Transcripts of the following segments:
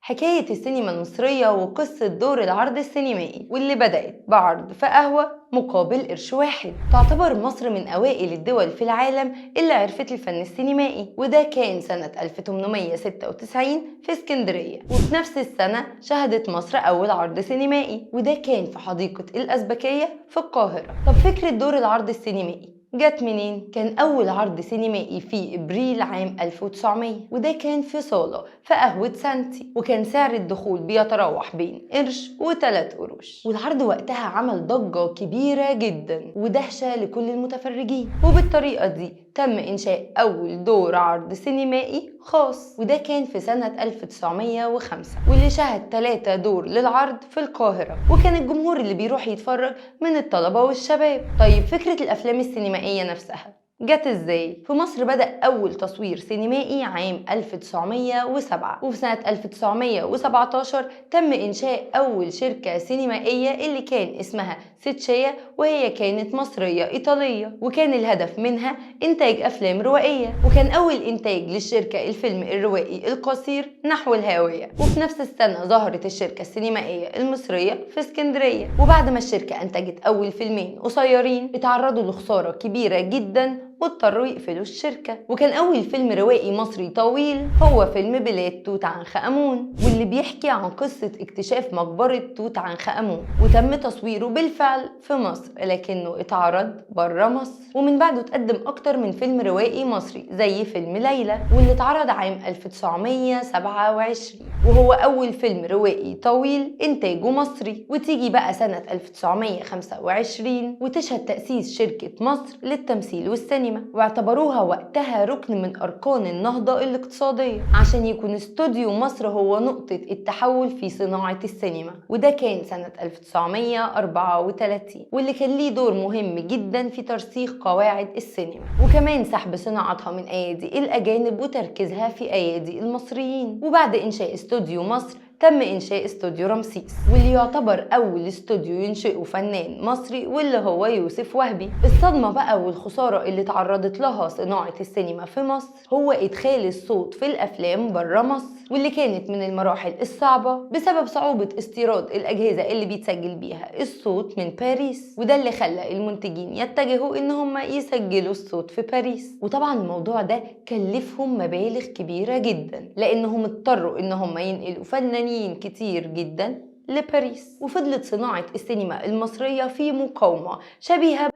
حكاية السينما المصرية وقصة دور العرض السينمائي واللي بدأت بعرض في قهوة مقابل قرش واحد. تعتبر مصر من أوائل الدول في العالم اللي عرفت الفن السينمائي، وده كان سنة 1896 في اسكندرية. وفي نفس السنة شهدت مصر أول عرض سينمائي، وده كان في حديقة الأزبكية في القاهرة. طب فكرة دور العرض السينمائي جت منين؟ كان أول عرض سينمائي في إبريل عام 1900، وده كان في صالة في قهوة سانتي، وكان سعر الدخول بيتراوح بين قرش و3 قروش. والعرض وقتها عمل ضجة كبيرة جدا ودهشة لكل المتفرجين، وبالطريقة دي تم إنشاء أول دور عرض سينمائي خاص، وده كان في سنة 1905، واللي شهد 3 دور للعرض في القاهرة، وكان الجمهور اللي بيروح يتفرج من الطلبة والشباب. طيب فكرة الأفلام السينمائية نفسها جت ازاي؟ في مصر بدأ أول تصوير سينمائي عام 1907، وفي سنة 1917 تم إنشاء أول شركة سينمائية اللي كان اسمها سيتشيا، وهي كانت مصرية إيطالية، وكان الهدف منها إنتاج أفلام روائية. وكان أول إنتاج للشركة الفيلم الروائي القصير نحو الهاوية. وفي نفس السنة ظهرت الشركة السينمائية المصرية في اسكندرية، وبعد ما الشركة أنتجت أول فيلمين قصيرين اتعرضوا لخسارة كبيرة جدا واضطروا يقفلوا الشركة. وكان أول فيلم روائي مصري طويل هو فيلم بلاد توت عنخ آمون، واللي بيحكي عن قصة اكتشاف مقبرة توت عنخ آمون، وتم تصويره بالفعل في مصر لكنه اتعرض بره مصر. ومن بعده اتقدم أكتر من فيلم روائي مصري زي فيلم ليلى، واللي اتعرض عام 1927، وهو أول فيلم روائي طويل إنتاجه مصري. وتيجي بقى سنة 1925 وتشهد تأسيس شركة مصر للتمثيل والسينما، واعتبروها وقتها ركن من أركان النهضة الاقتصادية، عشان يكون استوديو مصر هو نقطة التحول في صناعة السينما. وده كان سنة 1934، واللي كان ليه دور مهم جدا في ترسيخ قواعد السينما، وكمان سحب صناعتها من أيادي الأجانب وتركيزها في أيادي المصريين. وبعد إنشاء استوديو مصر تم إنشاء استوديو رمسيس، واللي يعتبر أول استوديو ينشئه فنان مصري، واللي هو يوسف وهبي. الصدمة بقى والخسارة اللي تعرضت لها صناعة السينما في مصر هو إدخال الصوت في الأفلام برا مصر، واللي كانت من المراحل الصعبة بسبب صعوبة استيراد الأجهزة اللي بيتسجل بيها الصوت من باريس، وده اللي خلى المنتجين يتجهوا إن هم يسجلوا الصوت في باريس. وطبعا الموضوع ده كلفهم مبالغ كبيرة جدا، لأنهم اضطروا إن هم ينقلوا فنانين كتير جدا لباريس. وفضلت صناعة السينما المصرية في مقاومة شبيهة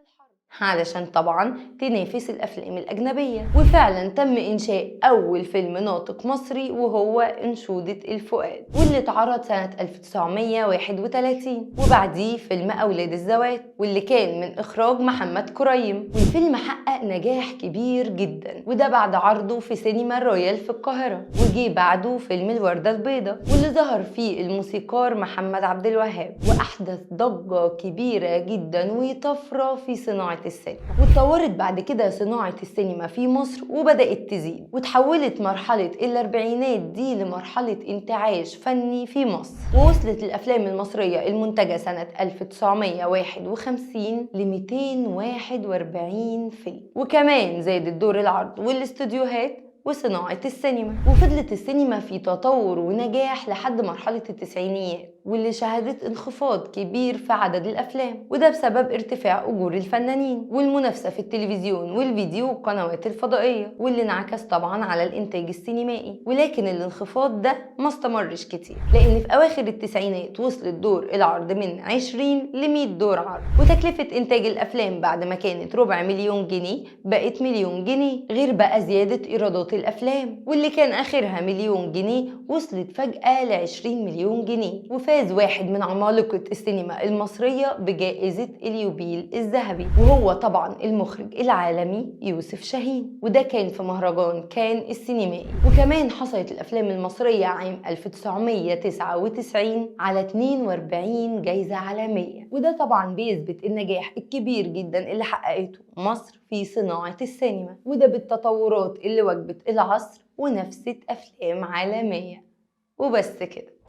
علشان طبعا تنافس الأفلام الأجنبية. وفعلا تم إنشاء أول فيلم ناطق مصري وهو أنشودة الفؤاد، واللي اتعرض سنة 1931، وبعديه فيلم أولاد الذوات واللي كان من إخراج محمد كريم. والفيلم حقق نجاح كبير جدا، وده بعد عرضه في سينما رويال في القاهرة. وجي بعده فيلم الوردة البيضاء واللي ظهر فيه الموسيقار محمد عبد الوهاب، وأحدث ضجة كبيرة جدا وطفرة في صناعة السينما. واتطورت بعد كده صناعة السينما في مصر وبدأت تزيد، وتحولت مرحلة الأربعينات دي لمرحلة انتعاش فني في مصر، ووصلت الأفلام المصرية المنتجة سنة 1951 ل 241 فيلم. وكمان زادت دور العرض والاستوديوهات وصناعة السينما، وفضلت السينما في تطور ونجاح لحد مرحلة التسعينيات، واللي شهدت انخفاض كبير في عدد الأفلام، وده بسبب ارتفاع أجور الفنانين والمنافسة في التلفزيون والفيديو والقنوات الفضائية، واللي انعكس طبعا على الإنتاج السينمائي. ولكن الانخفاض ده ما استمرش كتير، لأن في أواخر التسعينات وصلت دور العرض من 20 ل 100 دور عرض، وتكلفة إنتاج الأفلام بعد ما كانت 250 جنيه بقت 1,000,000 جنيه، غير بقى زيادة إيرادات الأفلام، واللي كان آخرها 1,000,000 جنيه وصلت فجأة ل20,000,000 جنيه. وفاز واحد من عمالقة السينما المصرية بجائزة اليوبيل الذهبي، وهو طبعا المخرج العالمي يوسف شاهين، وده كان في مهرجان كان السينمائي. وكمان حصلت الأفلام المصرية عام 1999 على 42 جايزة عالمية، وده طبعا بيثبت النجاح الكبير جدا اللي حققته مصر في صناعة السينما، وده بالتطورات اللي واجبت العصر ونفست أفلام عالمية. وبس كده.